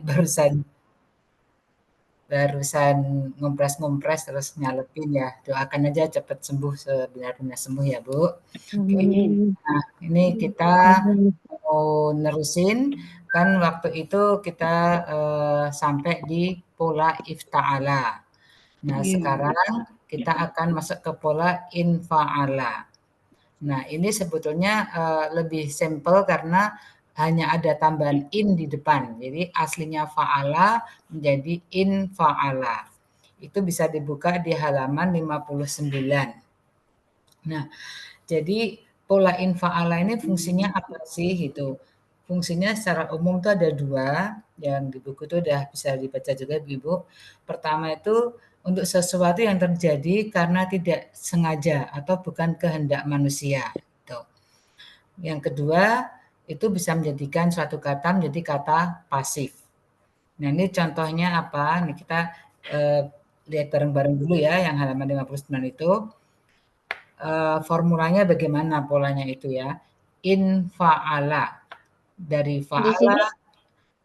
barusan ngompres-ngompres terus nyalepin ya. Doakan aja cepat sembuh, sebenar-benar sembuh ya, Bu. Oke. Nah, ini kita mau nerusin, kan waktu itu kita sampai di pola ifta'ala. Nah, sekarang kita akan masuk ke pola infa'ala. Nah, ini sebetulnya lebih simpel karena hanya ada tambahan in di depan. Jadi aslinya fa'ala menjadi in fa'ala. Itu bisa dibuka di halaman 59. Nah, jadi pola in fa'ala ini fungsinya apa sih gitu. Fungsinya secara umum itu ada dua, yang di buku itu udah bisa dibaca juga Ibu. Pertama itu untuk sesuatu yang terjadi karena tidak sengaja atau bukan kehendak manusia. Gitu. Yang kedua, itu bisa menjadikan suatu kata menjadi kata pasif. Nah, ini contohnya apa? Nih kita lihat bareng-bareng dulu ya, yang halaman 59 itu. Formulanya bagaimana polanya itu ya? In fa'ala. Dari Di fa'ala. sini,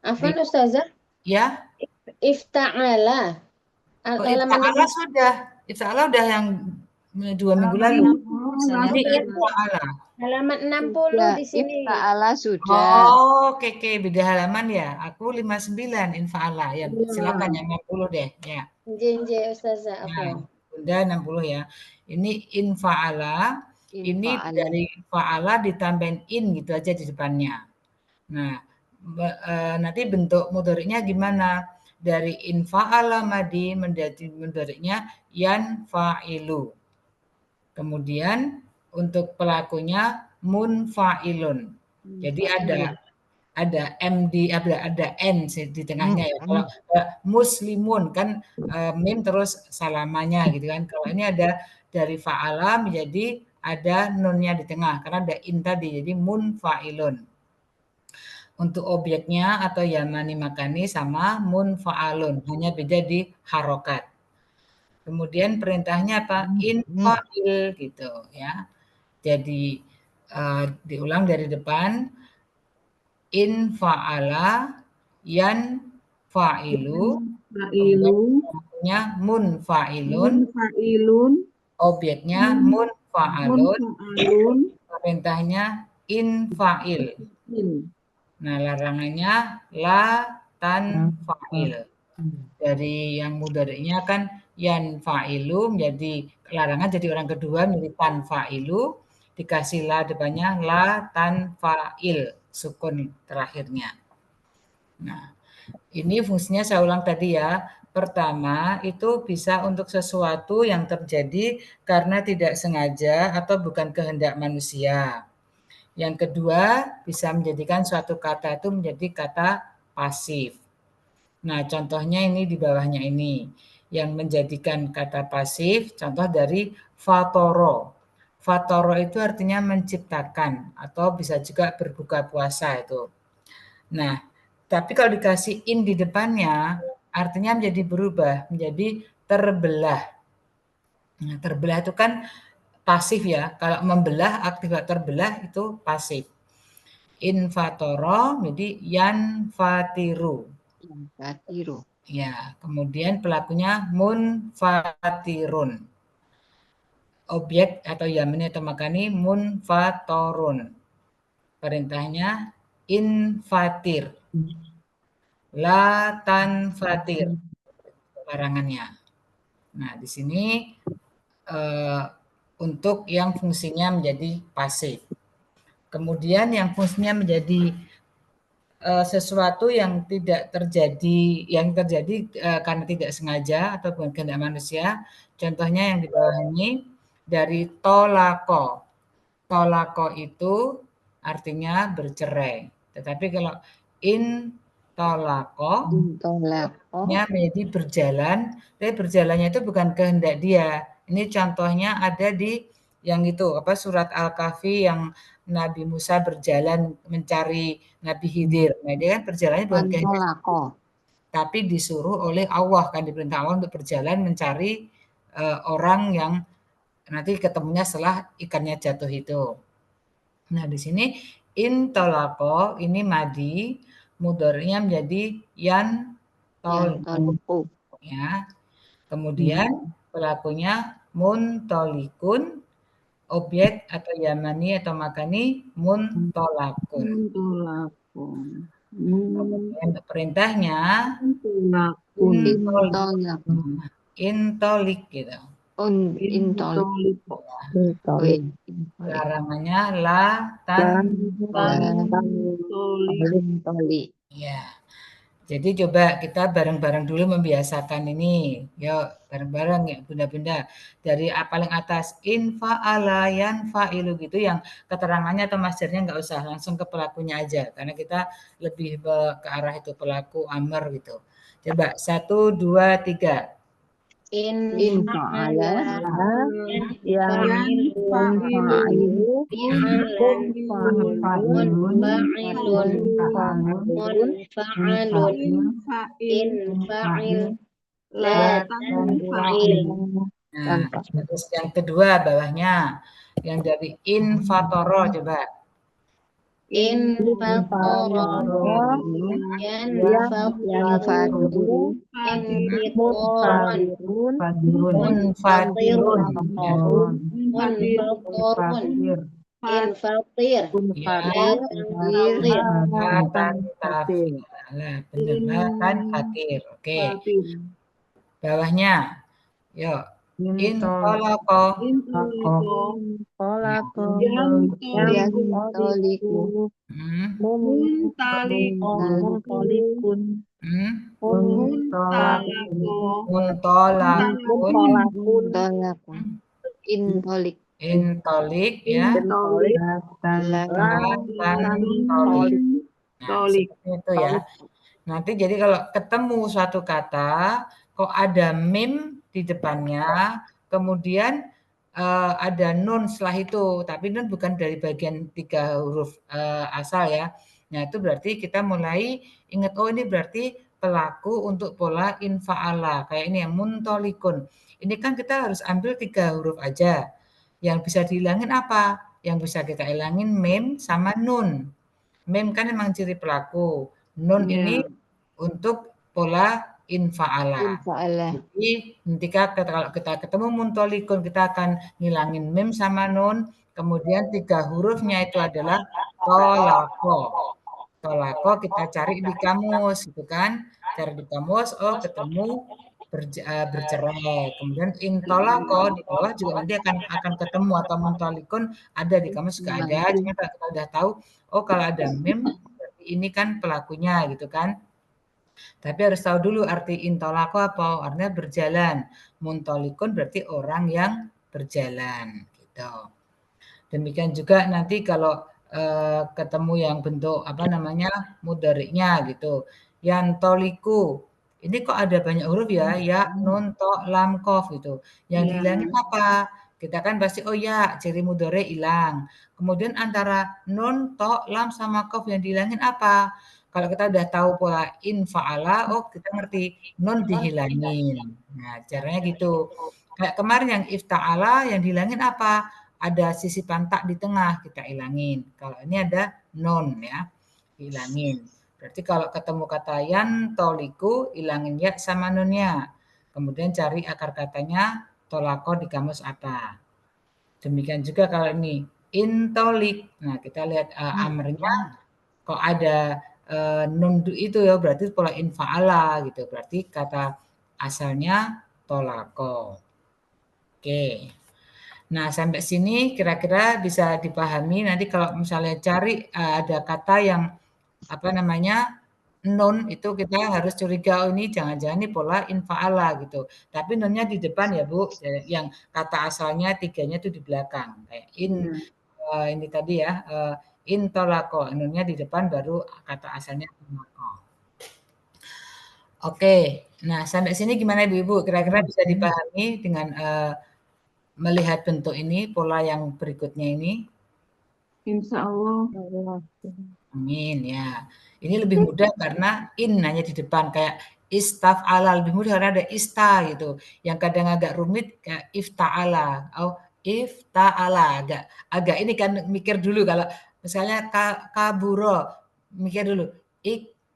Afwan Ustazah, Ya. ifta'ala. Oh, Halaman ifta'ala sudah. Ifta'ala udah yang 2 minggu lalu. Ini Fa'ala. halaman 60 di sini. Ifta'ala sudah. Oh, oke, beda halaman ya. Aku 59 infa'ala. Ya, silakan yang 60 deh, ya. Jenje Ustazah, Afwan. Bunda 60 ya. Ini infa'ala. Ini dari fa'ala ditambahin in gitu aja di depannya. Nah, nanti bentuk mudhari'nya gimana? Dari infa'ala madi menjadi mudhari'nya yan fa'ilu. Kemudian untuk pelakunya munfa'ilun. Jadi ada M ada N di tengahnya ya. Kalau muslimun kan mim terus salamanya gitu kan. Kalau ini ada dari fa'ala menjadi ada nunnya di tengah karena ada in tadi jadi munfa'ilun. Untuk objeknya atau yamani makani sama munfa'alun, hanya beda di harokat. Kemudian perintahnya apa? Infa'il gitu ya. Jadi diulang dari depan. In fa'ala yan fa'ilu kemudian munfa'ilun objeknya munfa'alun perintahnya infa'il. Nah, larangannya la tan fa'il. Dari yang mudhari'nya kan yan fa'ilu menjadi larangan jadi orang kedua menjadi tan fa'ilu dikasih la depannya la tan fa'il sukun terakhirnya. Nah, ini fungsinya saya ulang tadi ya. Pertama, itu bisa untuk sesuatu yang terjadi karena tidak sengaja atau bukan kehendak manusia. Yang kedua, bisa menjadikan suatu kata itu menjadi kata pasif. Nah, contohnya ini di bawahnya ini. Yang menjadikan kata pasif, contoh dari fatoro. Fatoro itu artinya menciptakan atau bisa juga berbuka puasa itu. Nah, tapi kalau dikasih in di depannya, artinya menjadi berubah, menjadi terbelah. Nah, terbelah itu kan pasif ya. Kalau membelah, aktivitas terbelah itu pasif. Infatoro, jadi yanfatiru. Yanfatiru. Ya, kemudian pelakunya munfatirun. Objek atau yamini atau makani munfatorun. Perintahnya infatir. La tanfatir. Larangannya. Nah, di sini untuk yang fungsinya menjadi pasif. Kemudian yang fungsinya menjadi sesuatu yang tidak terjadi, yang terjadi karena tidak sengaja atau bukan kehendak manusia. Contohnya yang di bawah ini dari tolako. Tolako itu artinya bercerai. Tetapi kalau in tolako, menjadi berjalan, tapi berjalannya itu bukan kehendak dia. Ini contohnya ada di yang itu apa surat Al-Kahfi yang Nabi Musa berjalan mencari Nabi Khidir. Nah, dia kan berjalannya bukan kehendak, tapi disuruh oleh Allah kan diperintah Allah untuk berjalan mencari orang yang nanti ketemunya setelah ikannya jatuh itu. Nah, di sini intolako ini madi mudhari'nya menjadi Yantoliku. ya. Kemudian pelakunya muntolikun, objek atau yamani atau makani muntolakun. Kemudian untuk perintahnya intolik gitu. Intolik. Larangannya la tantolik. Ya. Jadi coba kita bareng-bareng dulu membiasakan ini. Yuk, bareng-bareng ya bunda-bunda. Dari paling atas infa'ala yanfa'ilu gitu yang keterangannya atau masdarnya nggak usah, langsung ke pelakunya aja. Karena kita lebih ke arah itu pelaku amr gitu. Coba 1, 2, 3. Infa'ala yanfa'ilu Nah, terus yang kedua bawahnya yang dari infatoro coba. Oke. Bawahnya. Yuk. Intoloko. Intolik ya. Nah, seperti itu ya. Nanti jadi kalau ketemu suatu kata kok ada mim di depannya, kemudian ada nun setelah itu, tapi nun bukan dari bagian 3 huruf asal ya. Nah, itu berarti kita mulai ingat, oh ini berarti pelaku untuk pola infa'ala. Kayak ini yang muntolikun. Ini kan kita harus ambil 3 huruf aja. Yang bisa dihilangin apa? Yang bisa kita hilangin mim sama nun. Mim kan memang ciri pelaku. Nun ini untuk pola infa'ala. Jadi ketika kalau kita ketemu muntolikun, kita akan ngilangin mim sama nun. Kemudian 3 hurufnya itu adalah tolako. Tolako kita cari di kamus, gitu kan? Cari di kamus, oh ketemu bercerai. Kemudian intolako di bawah juga nanti akan ketemu atau muntolikun ada di kamus juga ada. Cuma kalau kita udah tahu, oh kalau ada mim berarti ini kan pelakunya gitu kan. Tapi harus tahu dulu arti intolako apa? Artinya berjalan. Muntolikun berarti orang yang berjalan gitu. Demikian juga nanti kalau ketemu yang bentuk apa namanya mudhari'nya gitu. Yantoliku. Ini kok ada banyak huruf ya? Ya, nun, to, lam, kof gitu. Yang dihilangin apa? Kita kan pasti oh ya, ciri mudhari' hilang. Kemudian antara nun, to, lam sama kof yang dihilangin apa? Kalau kita udah tahu pola infa'ala, oh kita ngerti nun dihilangin. Nah, caranya gitu. Kayak kemarin yang ifta'ala yang dihilangin apa? Ada sisipan tak di tengah, kita hilangin. Kalau ini ada nun ya, hilangin. Berarti kalau ketemu kata yantoliku, hilangin ya sama nunnya. Kemudian cari akar katanya tolako di kamus apa. Demikian juga kalau ini intolik. Nah, kita lihat amrnya kok ada nun itu ya berarti pola infa'ala gitu. Berarti kata asalnya tolako. Oke. Nah, sampai sini kira-kira bisa dipahami. Nanti kalau misalnya cari ada kata yang apa namanya nun itu kita harus curiga oh, ini jangan-jangan ini pola infa'ala gitu. Tapi nunnya di depan ya Bu, yang kata asalnya 3-nya itu di belakang. Kayak ini tadi ya intolako, nunnya di depan baru kata asalnya tolako. Oke, nah sampai sini gimana Ibu? Kira-kira bisa dipahami dengan melihat bentuk ini, pola yang berikutnya ini? Insya Allah. Amin ya. Ini lebih mudah karena in hanya di depan kayak istaf'ala lebih mudah karena ada ista gitu. Yang kadang agak rumit kayak ifta'ala. Oh, ifta'ala agak ini kan mikir dulu kalau misalnya kaburo mikir dulu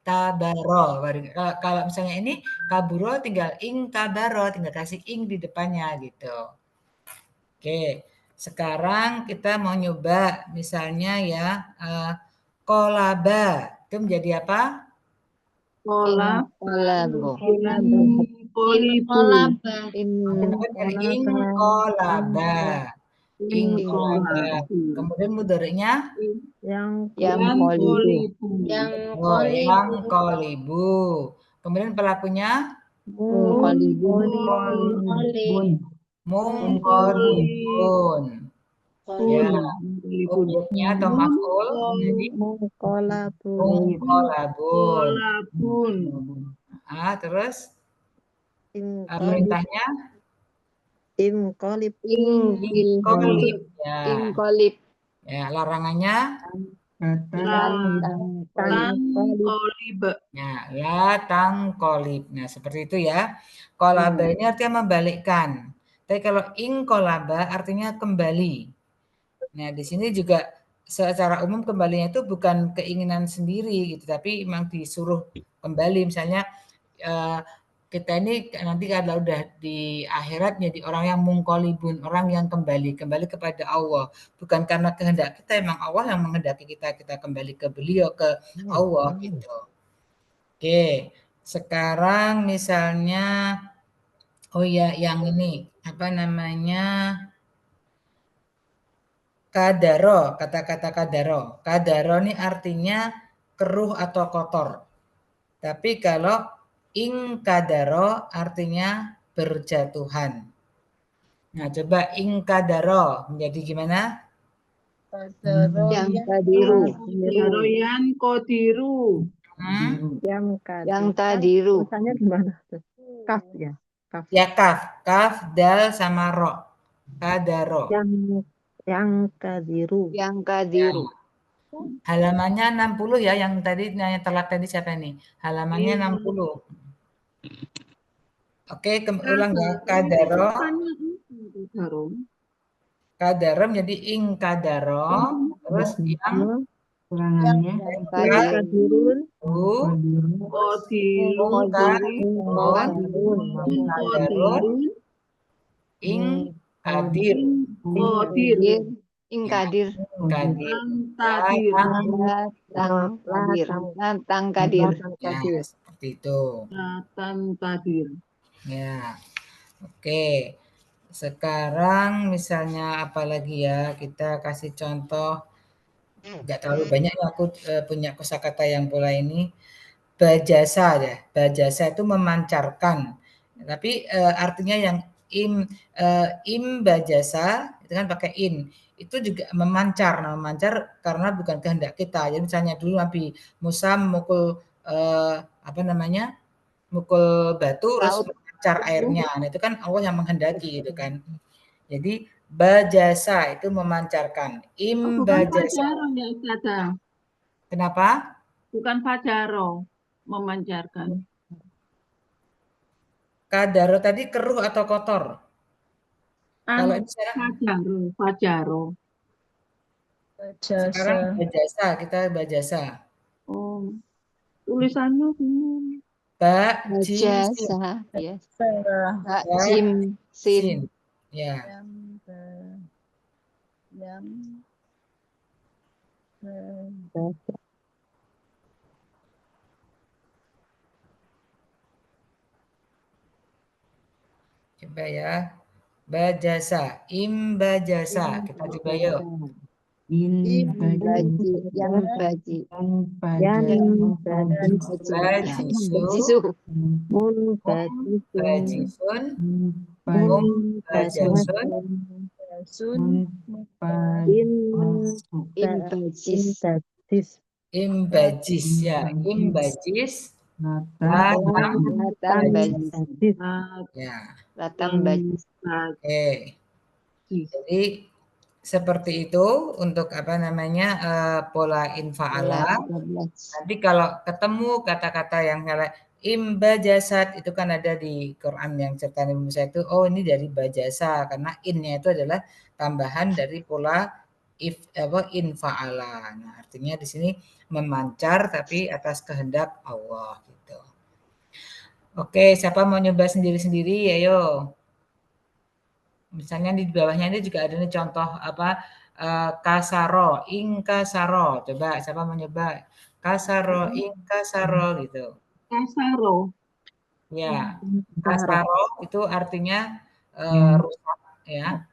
tabaro. Kalau misalnya ini kaburo tinggal ing tabaro, tinggal kasih ing di depannya gitu. Oke, sekarang kita mau nyoba misalnya ya kolaba itu menjadi apa? Kolab. Kolabo. Kolibu. Kolaba. Dari ing kolaba. Ing kolaba. Kemudian mudhari'nya Yang Yang kolibu. Yang yang kolibu. kolibu. Kemudian pelakunya Kolibun. mungkolibun. Ya, objeknya atau maf'ul jadi Kolabun. mungkolabun. Kolabun. Terus Inkolib. perintahnya Inkolib. inkolib. Ya. Inkolib. Ya, larangannya Kolib. ya, la tangkolib. Nah, seperti itu ya. Kolaba ini artinya membalikkan. Tapi kalau ingkolaba artinya kembali. Nah, di sini juga secara umum kembalinya itu bukan keinginan sendiri gitu, tapi memang disuruh kembali. Misalnya kita ini nanti kalau udah di akhirat jadi orang yang mungkolibun, orang yang kembali kepada Allah. Bukan karena kehendak kita, emang Allah yang menghendaki kita kembali ke beliau, ke Allah gitu. Oke, sekarang misalnya yang ini apa namanya? Kadaro, kata-kata kadaro. Kadaro ini artinya keruh atau kotor. Tapi kalau ing kadaro artinya berjatuhan. Nah, coba ing kadaro menjadi gimana? Yang kadiru. Daroyan kodiru. Yang tadiru. Tulisannya gimana tuh? Kaf ya. Kaf. Ya kaf, dal sama ro. Kadaro. Yang kadiru. Yang kadiru. Halamannya 60 ya, yang tadi yang telat tadi siapa ini? Halamannya 60. Oke, ulang ya. Kadaro. Kadaro menjadi ing kadaro. Terus yang Kadirun. ing kadir. Ingkadir. Tang kadir. Ya, seperti itu. Tadir. Ya. Oke. Sekarang misalnya apalagi ya, kita kasih contoh. Enggak terlalu banyak aku punya kosakata yang pola ini. Bajasa ya. Bajasa itu memancarkan. Tapi artinya yang im bajasa itu kan pakai in. Itu juga memancar. Nah, memancar karena bukan kehendak kita. Jadi misalnya dulu Nabi Musa memukul mukul batu terus memancar airnya. Nah, itu kan Allah yang menghendaki gitu kan. Jadi bajasa itu memancarkan. Bajasa. Ya, Kenapa? bukan fajaro memancarkan. Kadaro tadi keruh atau kotor? Kalau ini sekarang Fajaro. Sekarang bajasa, kita bajasa. Oh, tulisannya ini. Bajasa. Ya. Jim sin. Ya. Coba ya. Bajasa, imbajasa. Kita coba yuk. Imbajis ya, imbajis. Latang bajis. Oke. Jadi seperti itu untuk pola infa'ala. Nanti kalau ketemu kata-kata yang imbajasat itu kan ada di Quran yang cerita Nabi Musa itu, ini dari bajasa karena innya itu adalah tambahan dari pola in fa'ala. Nah, artinya di sini memancar tapi atas kehendak Allah gitu. Oke, siapa mau nyoba sendiri-sendiri? Ayo. Misalnya di bawahnya ini juga ada nih contoh kasaro, kasaro. Coba siapa mau nyoba? Kasaro, kasaro gitu. Kasaro. Ya, kasaro itu artinya rusak ya.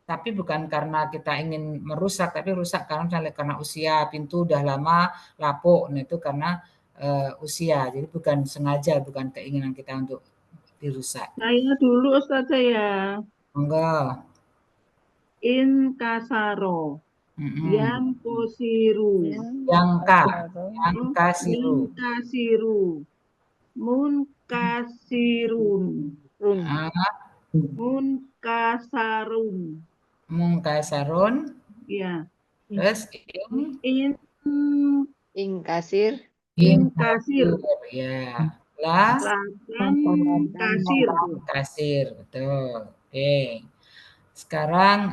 Tapi bukan karena kita ingin merusak, tapi rusak karena usia pintu udah lama lapuk. Nah, itu karena usia. Jadi bukan sengaja, bukan keinginan kita untuk dirusak. Saya dulu Ustazah ya. Enggak. In kasaro. Yang kosiru. Yang kasiru. Yang kasiru. Mun kasirun. Mun kasarun. Mungkasarun. Ya. Terus Ingkasir. Ingkasir. Ya. Kasir. Kasir, betul. Oke. Sekarang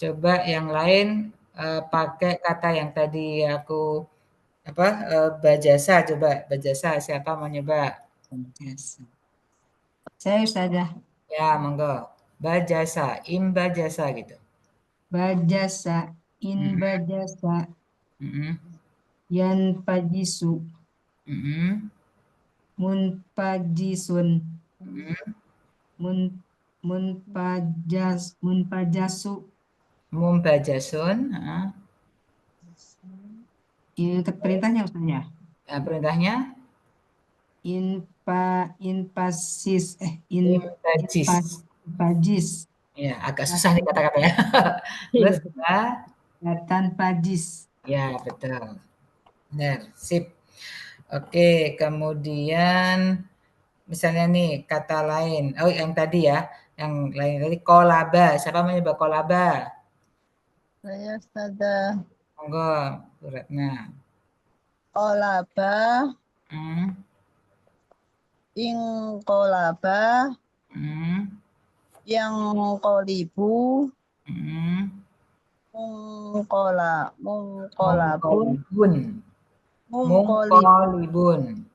coba yang lain pakai kata yang tadi aku bajasa. Coba bajasa, siapa mau nyoba? Bajasa. Saya Ustazah. Ya, monggo. Bajasa, imbajasa gitu. Bajasa, inbajasa, yan pajisu, munpajisun, munpajasu. Mumbajasun. Perintahnya Ustazah. Nah, perintahnya? Inpajis. Ya, agak susah nih kata-katanya. Terus Tanpajis. ya, betul. Benar, sip. Oke, kemudian misalnya nih kata lain. Oh, yang tadi ya. Yang lain tadi kolaba. Siapa menyebut kolaba? Saya Ustazah. Monggo, suratnya. Kolaba. Ing kolaba. Yang kolibu. Mungkolibun.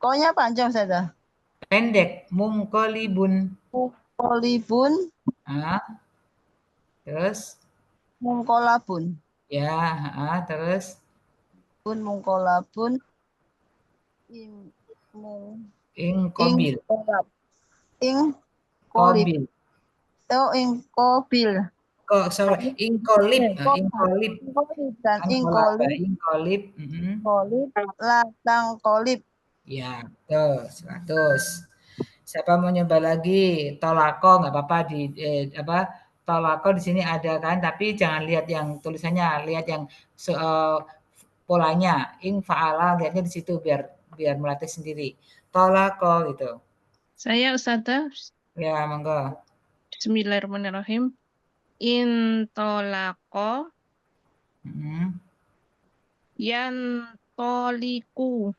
Konya panjang Ustazah. Pendek, mungkolibun. Mungkolibun. Terus? Mungkolabun. Ya, terus? Mungkolabun. Ingkobil. Ingkobil. Oh, ingkobil. Ingkolib. Ingkolib. Latang kolib. Ya, betul. 100. Siapa mau nyoba lagi? Tolako nggak apa-apa tolako di sini ada kan, tapi jangan lihat yang tulisannya, lihat yang polanya. Ing fa'ala, lihatnya di situ biar melatih sendiri. Tolako gitu. Saya Ustazah. Ya, monggo. Bismillahirrahmanirrahim. Intolako. Yantoliku.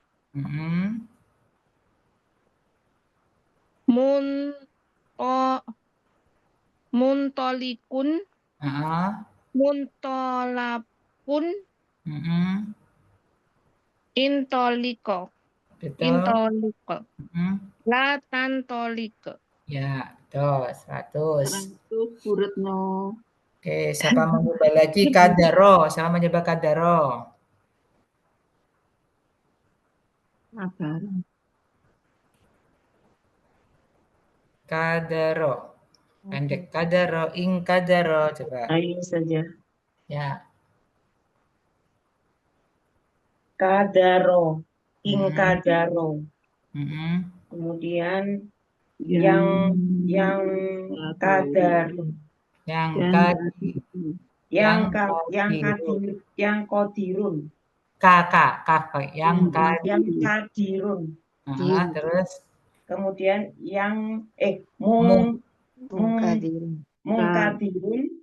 Muntolikun. Muntolapun. Intoliko. Betul. Intoliko. Latantoliko. Ya, betul. 100. Bu Retno. Oke, siapa mau nyoba lagi? Kadaro. Siapa mau nyoba kadaro? Kadaro. Pendek kadaro, ing kadaro. Coba. Ayo saja. Ya. Kadaro, ing kadaro. Kemudian yang kadar. Yang kodirun. Yang kadirun. Terus kemudian yang mungkadirun.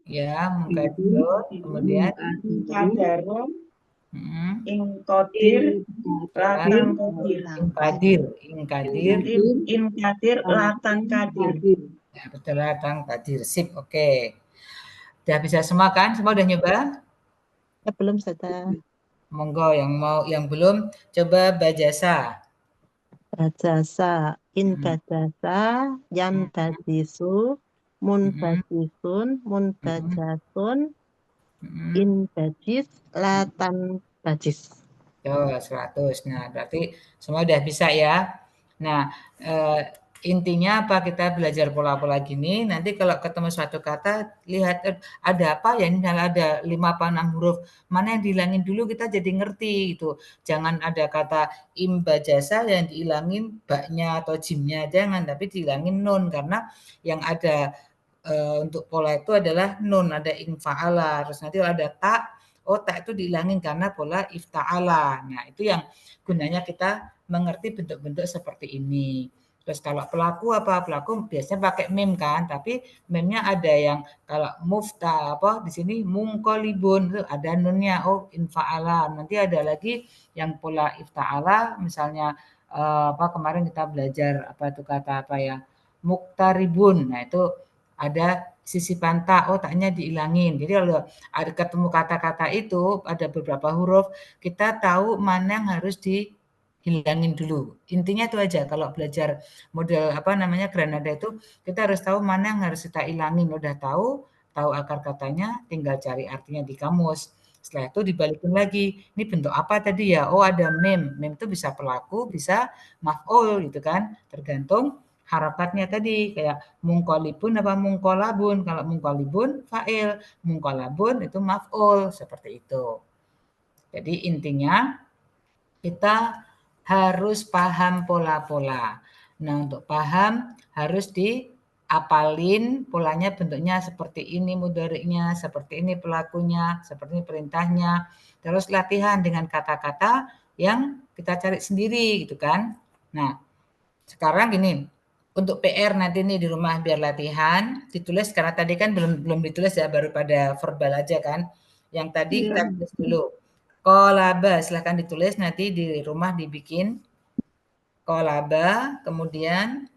Ya, mungkadirun. Kemudian kadarun. Ingkodir, latang kodir. Ingkadir, latang kadir. Ya, betul, latang kadir. Sip, oke. Udah bisa semua kan? Semua udah nyoba? Ya, belum saja. Monggo yang belum coba bajasa. Bajasa, bajasa, badisu, bajasun, bajis, bajis. Tuh, 100. Nah, berarti semua udah bisa ya. Nah, intinya apa kita belajar pola-pola gini, nanti kalau ketemu suatu kata, lihat ada apa ya, ini ada 5 apa 6 huruf, mana yang dihilangin dulu kita jadi ngerti gitu. Jangan ada kata bajasa yang dihilangin baknya atau jimnya, jangan, tapi dihilangin nun, karena yang ada untuk pola itu adalah nun, ada infa'ala, terus nanti kalau ada tak, tak itu dihilangin karena pola ifta'ala. Nah, itu yang gunanya kita mengerti bentuk-bentuk seperti ini. Terus kalau pelaku apa? Pelaku biasanya pakai mim kan, tapi mimnya ada yang kalau di sini mungkolibun itu ada nunnya, infa'ala. Nanti ada lagi yang pola ifta'ala, misalnya kemarin kita belajar itu kata apa ya? Muktaribun. Nah, itu ada sisipan tak, taknya dihilangin. Jadi kalau ada ketemu kata-kata itu, ada beberapa huruf, kita tahu mana yang harus dihilangin dulu. Intinya itu aja, kalau belajar model Granada itu, kita harus tahu mana yang harus kita hilangin. Udah tahu akar katanya, tinggal cari artinya di kamus. Setelah itu dibalikin lagi, ini bentuk apa tadi ya? Ada mem. Mem itu bisa pelaku, bisa maf'ul gitu kan, tergantung harakatnya tadi, kayak mungkolibun apa mungkolabun. Kalau mungkolibun fa'il, mungkolabun itu maf'ul, seperti itu. Jadi intinya kita harus paham pola-pola. Nah, untuk paham harus diapalin polanya, bentuknya seperti ini mudhari'nya, seperti ini pelakunya, seperti ini perintahnya. Terus latihan dengan kata-kata yang kita cari sendiri gitu kan. Nah, sekarang gini, untuk PR nanti nih di rumah biar latihan, ditulis karena tadi kan belum ditulis ya, baru pada verbal aja kan. Yang tadi kita tulis dulu. Kolaba, silahkan ditulis nanti di rumah dibikin. Kolaba, kemudian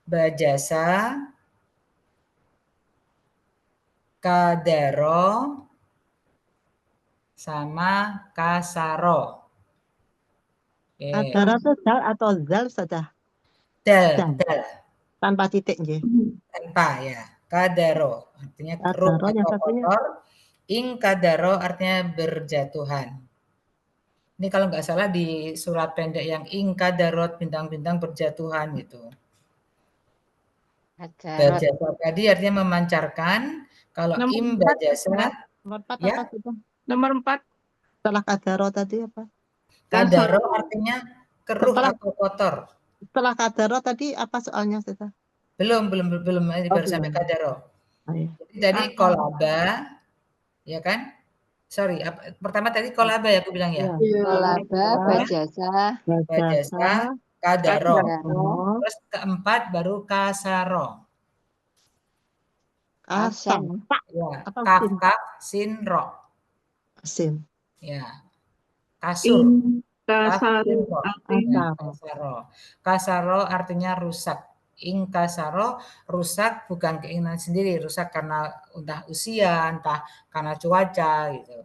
bajasa, kadaro, sama kasaro. Kadaro itu dal atau zal saja? Dal. Tanpa titik nggih. Tanpa ya. Kadaro artinya keruh atau kotor. Kadaro artinya berjatuhan. Ini kalau nggak salah di surat pendek yang kadarot bintang-bintang berjatuhan gitu. Bajasa tadi artinya memancarkan. Kalau bajasa ya. Nomor 4. Setelah kadaro tadi apa? Kadaro artinya keruh atau kotor. Setelah kadaro tadi apa soalnya Ustazah? Belum baru sampai kadaro. Jadi tadi kolaba, ya kan? Sorry, pertama tadi kolaba ya aku bilang ya. Kolaba, bajasa, kadaro. Terus keempat baru kasaro. Asin. Ya, kaf, sin, ro. Asin. Ya. Kasur. Kasaro artinya rusak. Kasaro rusak bukan keinginan sendiri, rusak karena entah usia, entah karena cuaca gitu.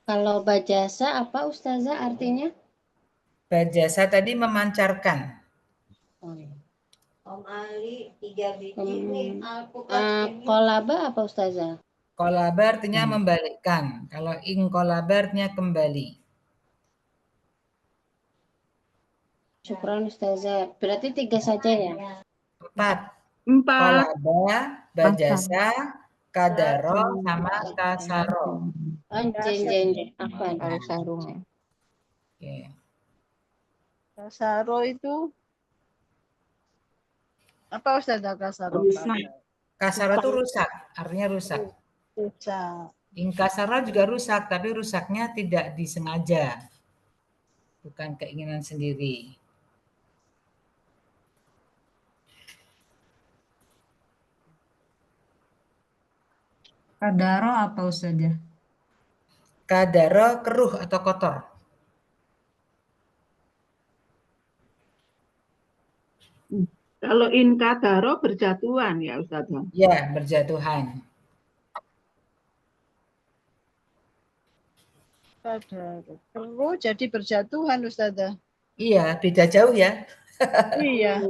Kalau bajasa apa Ustazah artinya? Bajasa tadi memancarkan. Om Ali 3 biji nih Kolaba apa Ustazah? Kolaba artinya membalikkan. Kalau kolaba artinya kembali. Syukran Ustazah. Berarti 3 saja ya? 4. Kolaba, bajasa, kadaro, sama kasaro. Apa? Sarung. Oke. Kasaro itu apa Ustazah kasaro? Kasaro itu rusak, artinya rusak. Kasaro juga rusak, tapi rusaknya tidak disengaja. Bukan keinginan sendiri. Kadaro apa Ustazah? Kadaro keruh atau kotor. Kalau inkadaro berjatuhan ya Ustazah. Ya, berjatuhan. Perlu jadi berjatuhan Ustazah. Iya, beda jauh ya. Iya.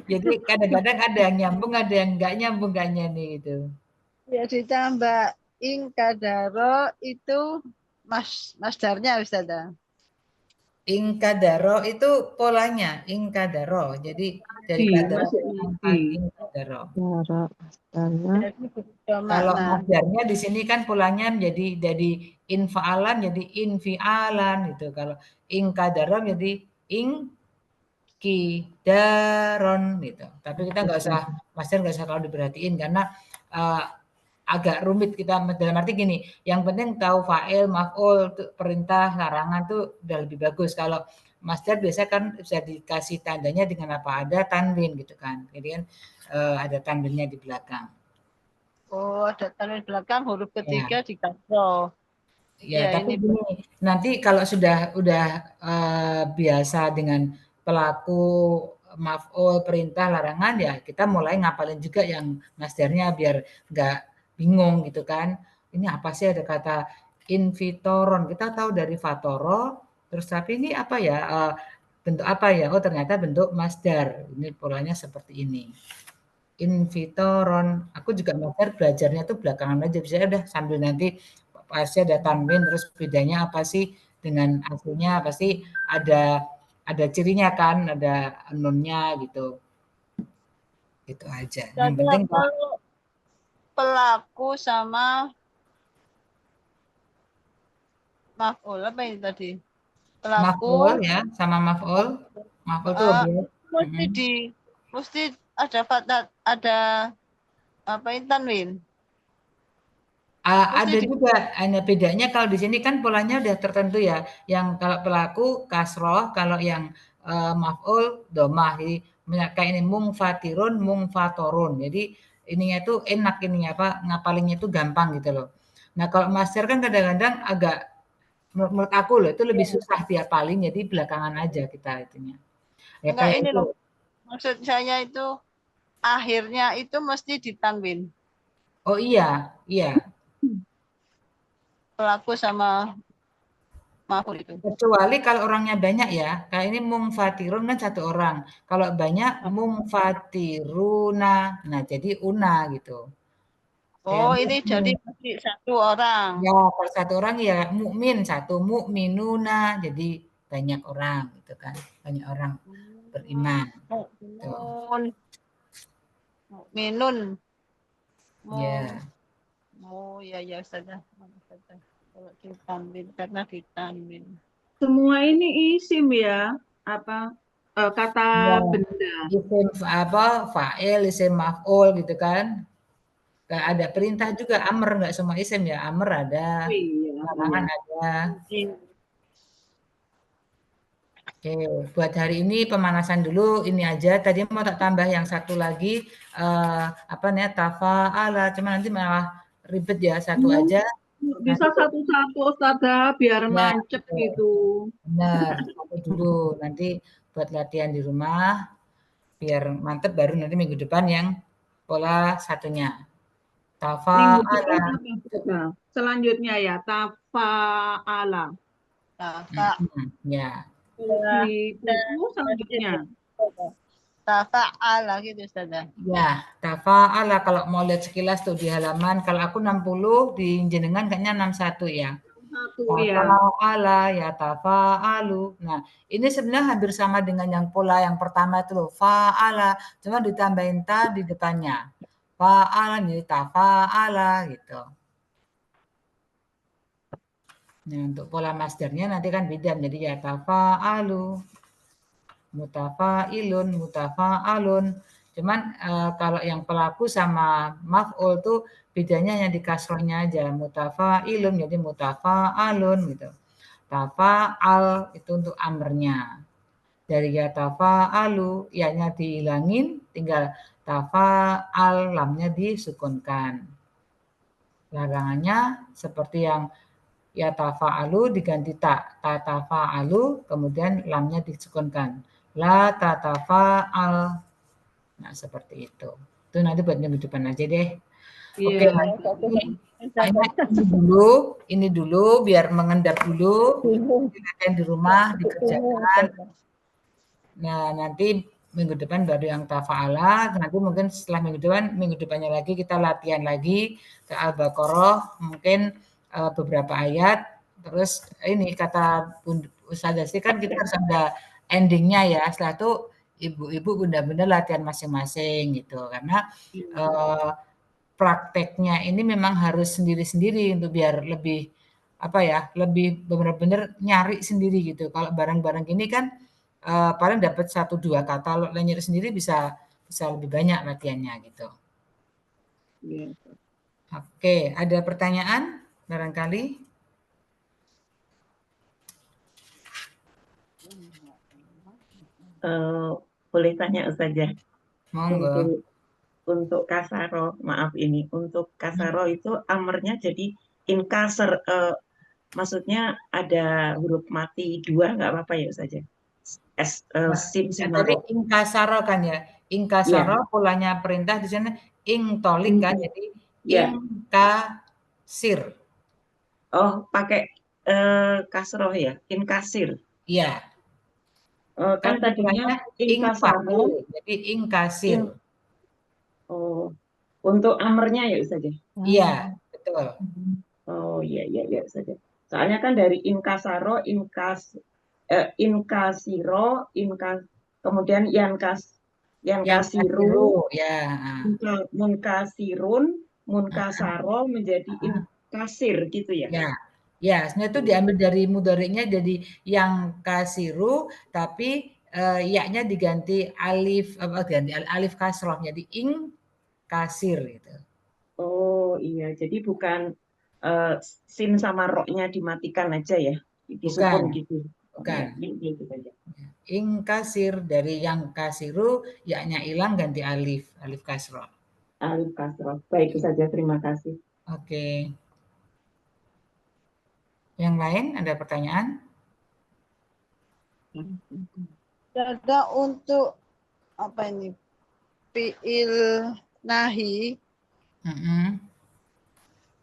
Jadi kadang-kadang ada yang nyambung, ada yang nggak nyambung kayaknya nih gitu. Ya ditambah inkadaro itu masdarnya Ustazah. Ingkadaro itu polanya, ingkadaro. Jadi dari Iya, kata masuk nanti. ingkadaro. Cara asalnya Jadi berbeda Kalau makna. masdarnya di sini kan polanya menjadi dari infaalan jadi infialan gitu. Kalau ingkadaro jadi ingkidaron gitu. Tapi kita nggak usah masdar nggak usah kalau diperhatiin karena agak rumit kita dalam arti gini, yang penting tahu fa'il, maf'ul, perintah, larangan tuh udah lebih bagus. Kalau masdar biasa kan bisa dikasih tandanya dengan apa ada tanwin gitu kan. Jadi kan ada tanwinnya di belakang. Oh, ada tanwin belakang huruf ketiga Ya. di kasroh. Ya, Ya, tapi ini gini, nanti kalau sudah biasa dengan pelaku maf'ul, perintah, larangan ya kita mulai ngapalin juga yang masdarnya biar nggak bingung gitu kan. Ini apa sih ada kata invitoron. Kita tahu dari fatoro, terus tapi ini apa ya? Bentuk apa ya? Oh ternyata bentuk masdar. Ini polanya seperti ini. Invitoron. Aku juga masdar belajarnya tuh belakangan aja. Bisa udah sambil nanti pasti ada tanwin terus bedanya apa sih dengan aslinya pasti ada cirinya kan, ada nunnya gitu. Itu aja. Yang penting kalau pelaku sama maf'ul apa ini tadi? maf'ul Pelaku ya, sama maf'ul. Maf'ul tuh objek. mesti ada fatat, ada apa ini tanwin. Ada juga, hanya bedanya kalau di sini kan polanya udah tertentu ya. Yang kalau pelaku kasroh, kalau yang maf'ul domah. Jadi kayak ini mungfatirun, mungfatorun. Jadi ininya tuh enak ininya apa ngapalinnya tuh gampang gitu loh. Nah kalau master kan kadang-kadang agak menurut aku loh itu lebih susah diapalin jadi belakangan aja kita itunya. Ya Enggak kayak ini itu. loh. Maksud saya itu akhirnya itu mesti ditanwin. Oh iya, iya. Pelaku sama maf'ul itu. Kecuali kalau orangnya banyak ya, kayak ini mungfatirun kan satu orang. Kalau banyak mungfatiruna. Nah, jadi una gitu. Oh, Kayak ini jadi mukmin. mesti satu orang. Ya, kalau satu orang ya mukmin, satu mukminuna. Jadi banyak orang gitu kan. Banyak orang beriman. Tuh. Minun. Ya. Oh, ya saja. Kalau ditanwin karena ditanwin. Semua ini isim ya, apa kata Ya. benda. Isim apa fa'il, isim maf'ul gitu kan. Kayak ada perintah juga amr nggak semua isim ya. Amr ada, larangan ada. Oke, buat hari ini pemanasan dulu ini aja. Tadi mau tak tambah yang satu lagi apa namanya tafa'ala, cuma nanti malah ribet ya satu aja. Bisa satu-satu Ustazah biar Ya, nancep gitu. benar, satu dulu. Nanti buat latihan di rumah biar mantep baru nanti minggu depan yang pola satunya. Minggu depan Tafa'ala. apa Ustazah? Selanjutnya ya tafa'ala. Ya. Di buku selanjutnya. Tafa'ala gitu Ustazah. Ya, tafa'ala kalau mau lihat sekilas tuh di halaman kalau aku 60 di jenengan kayaknya 61 ya. Tafa'ala ya tafa'alu. Nah, ini sebenarnya hampir sama dengan yang pola yang pertama itu loh, fa'ala, cuma ditambahin ta di depannya. Fa'ala jadi tafa'ala gitu. Nah, untuk pola masdarnya nanti kan beda menjadi ya tafa'alu. Mutafa'ilun, mutafa'alun. Cuman kalau yang pelaku sama maf'ul tuh bedanya yang di kasrohnya aja. Mutafa'ilun jadi mutafa'alun gitu. Tafa'al itu untuk amrnya. Dari ya tafa'alu, ya-nya dihilangin, tinggal tafa'al, lamnya disukunkan. Larangannya seperti yang ya tafa'alu diganti ta tafa'alu, kemudian lamnya disukunkan. La tatafa'al. Nah, seperti itu. Itu nanti buat minggu depan aja deh. Oke, Iya. ini dulu biar mengendap dulu. Silakan di rumah dikerjakan. Nah, nanti minggu depan baru yang tafa'ala. Nanti mungkin setelah minggu depannya lagi kita latihan lagi ke Al-Baqarah, mungkin beberapa ayat. Terus ini kata Ustazah sih kan kita harus ada endingnya ya. Setelah itu ibu-ibu bunda-bunda latihan masing-masing gitu. Karena prakteknya ini memang harus sendiri-sendiri untuk biar lebih lebih benar-benar nyari sendiri gitu. Kalau bareng-bareng gini kan paling dapat 1-2 kata, kalau nyari sendiri bisa lebih banyak latihannya gitu. Iya. Oke, ada pertanyaan barangkali? Boleh tanya Ustazah? Monggo. Untuk kasaro, maaf ini, untuk kasaro itu amernya jadi inkaser, maksudnya ada huruf mati 2 nggak apa-apa ya Ustazah? Sin sama Tadi ro. ingkasaro kan ya? Ingkasaro polanya perintah di sana ingtolik kan, jadi ingkasir. Oh, pakai kasroh ya, inkasir. Iya. Kan tadinya inkasaro, jadi ingkasir. Oh, untuk amernya ya Ustazah? Iya, betul. Oh iya Ustazah. Soalnya kan dari inkasaro, inkasiro, kemudian yankasiru, ya. munkasirun, munkasaro menjadi inkasir gitu ya? Ya, sebenarnya itu diambil dari mudhari'nya jadi yang kasiru, tapi ya-nya diganti alif alif kasroh jadi ing kasir gitu. Oh iya, jadi bukan sin sama ro-nya dimatikan aja ya, disukun gitu. Bukan. Gitu aja. Ing kasir dari yang kasiru, ya-nya hilang ganti alif kasroh. Alif kasroh. Baik saja, terima kasih. Oke. Yang lain ada pertanyaan? Ada untuk apa ini? Fi'il nahi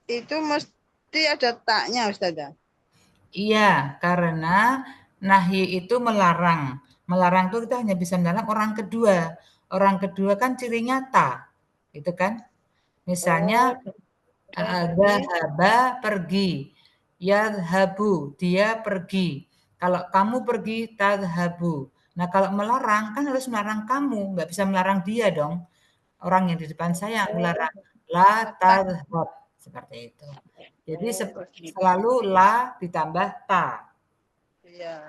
itu mesti ada taknya Ustazah. Iya, karena nahi itu melarang. Melarang itu kita hanya bisa melarang orang kedua. Orang kedua kan cirinya ta, gitu kan? Misalnya dhahaba pergi, yadhabu dia pergi. Kalau kamu pergi tadhabu. Nah, kalau melarang kan harus melarang kamu, nggak bisa melarang dia dong. Orang yang di depan saya melarang la tadhab seperti itu. Jadi selalu la ditambah ta. Iya.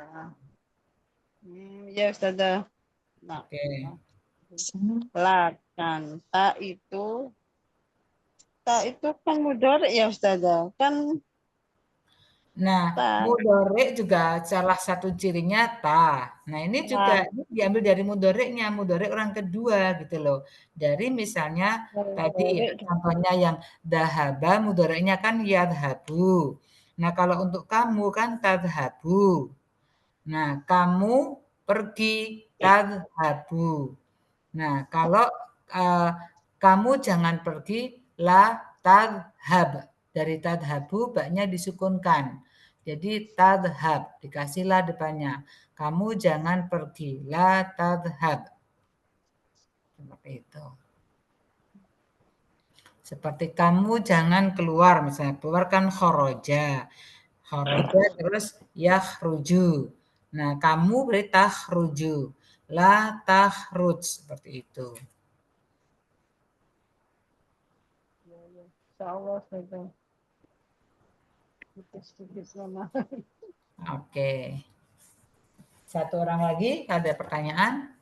Ya Ustazah. Nah, Oke. Lakan ta itu kan mudhari ya Ustazah. Kan Nah, mudhari juga salah satu cirinya ta. Nah, ini juga diambil dari mudhari'nya, mudhari orang kedua gitu loh. Dari misalnya tadi contohnya yang dhahaba mudhari'nya kan yadhabu. Nah, kalau untuk kamu kan tadhabu. Nah, kamu pergi tadhabu. Nah, kalau kamu jangan pergi la tadhab. Dari tadhabu baknya disukunkan. Jadi tadhab, dikasihlah depannya. Kamu jangan pergi, la tadhab. Seperti itu. Seperti kamu jangan keluar, misalnya keluar kan khoroja. Khoroja terus yakhruju. Nah, kamu berarti takhruju. La takhruj, seperti itu. Oke. Satu orang lagi ada pertanyaan?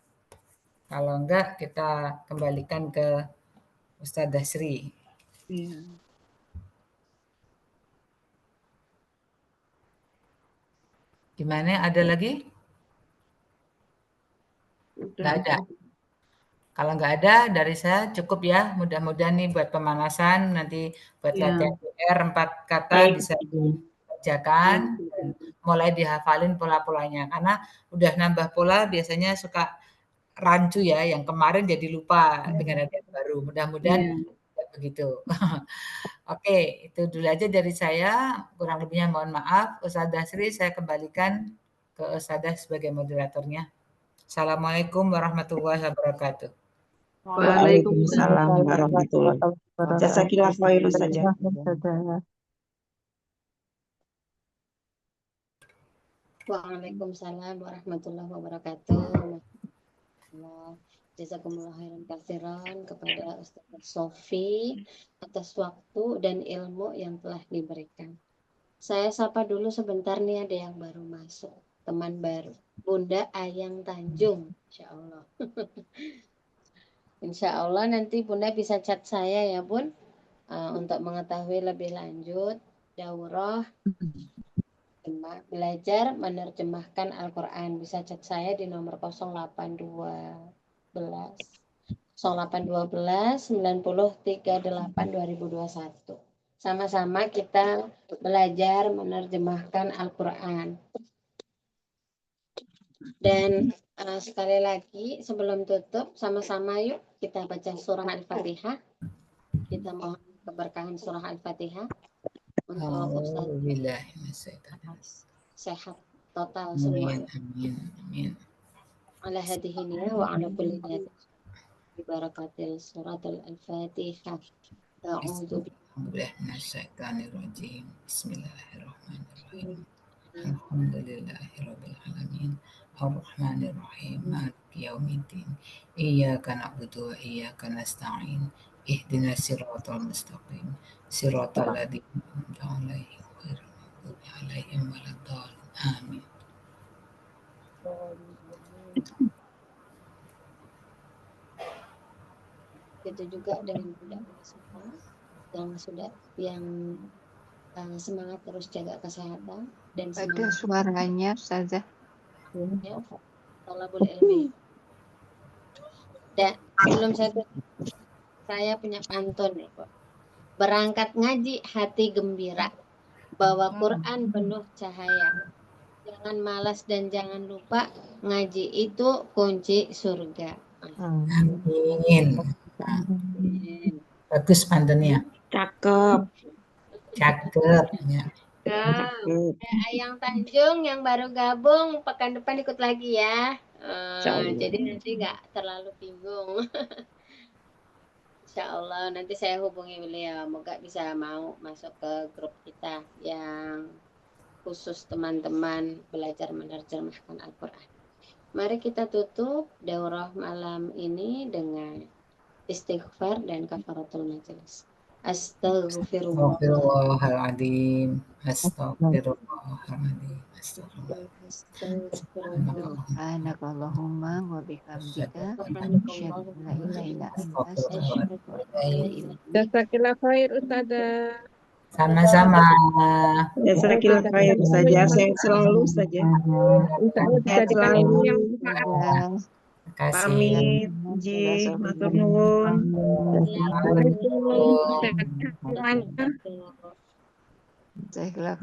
Kalau enggak kita kembalikan ke Ustazah Sri. Iya. Gimana? Ada lagi? Enggak ada. Kalau nggak ada dari saya cukup ya. Mudah-mudahan nih buat pemanasan nanti buat latihan PR 4 kata bisa kerjakan dan mulai dihafalin pola-polanya. Karena udah nambah pola biasanya suka rancu ya, yang kemarin jadi lupa dengan ada yang baru. Mudah-mudahan tidak begitu. Oke, itu dulu aja dari saya. Kurang lebihnya mohon maaf. Ustadzah Sri saya kembalikan ke Ustadzah sebagai moderatornya. Assalamualaikum warahmatullahi wabarakatuh. Waalaikumsalam warahmatullahi wabarakatuh. Jazakillah khair Ustazah. Waalaikumsalam warahmatullahi wabarakatuh. Jazakumullah khairan katsiran kepada Ustazah Sofi atas waktu dan ilmu yang telah diberikan. Saya sapa dulu sebentar nih, ada yang baru masuk, teman baru, Bunda Ayang Tanjung, insya Allah. Insya Allah nanti Bunda bisa chat saya ya Bun, untuk mengetahui lebih lanjut daurah belajar menerjemahkan Al-Quran. Bisa chat saya di nomor 0812 9038 2021. Sama-sama kita belajar menerjemahkan Al-Quran. Dan sekali lagi sebelum tutup, sama-sama yuk kita baca surah Al-Fatihah. Kita mohon keberkahan surah Al-Fatihah untuk sehat total semua. Amin. Ala hadihiniya wa ala kulli niyatin bi barakatil suratul Al-Fatihah. A'udzu billahi minasyaitonir rajim. Bismillahirrahmanirrahim. Alhamdulillahirabbil alamin. Ar-Rahmanir Rahim. Maliki yaumiddin. Iyyaka na'budu wa iyyaka nasta'in. Ihdinas siratal mustaqim. Siratal ladzina an'amta 'alaihim ghairil maghdubi 'alaihim waladdallin. Amin. Itu juga dengan Bunda yang semangat terus jaga kesehatan dan Ada suaranya Ustazah. Ya, thalabul ilmi. Dan sebelum saya punya pantun nih, Pak. Berangkat ngaji hati gembira, bawa Quran penuh cahaya. Jangan malas dan jangan lupa, ngaji itu kunci surga. Amin. Bagus pantunnya. Cakep. Ya. Ayang Tanjung yang baru gabung pekan depan ikut lagi ya. Jadi nanti nggak terlalu bingung. Insya Allah nanti saya hubungi beliau, moga bisa mau masuk ke grup kita yang khusus teman-teman belajar menerjemahkan Al-Quran. Mari kita tutup daurah malam ini dengan istighfar dan kafaratul majelis. Astagfirullahaladzim. Astagfirullahaladzim. Subhanakallahumma wa bihamdika asyhadu an la ilaha illa anta astaghfiruka wa atubu ilaik. Jazakillah khair Ustazah. Sama-sama. Jazakillah khair Ustazah. Sehat selalu Ustazah. Insya Allah dijadikan ilmu yang manfaat. Pamit, Ji, matur nuwun. Assalamualaikum. Jazakallah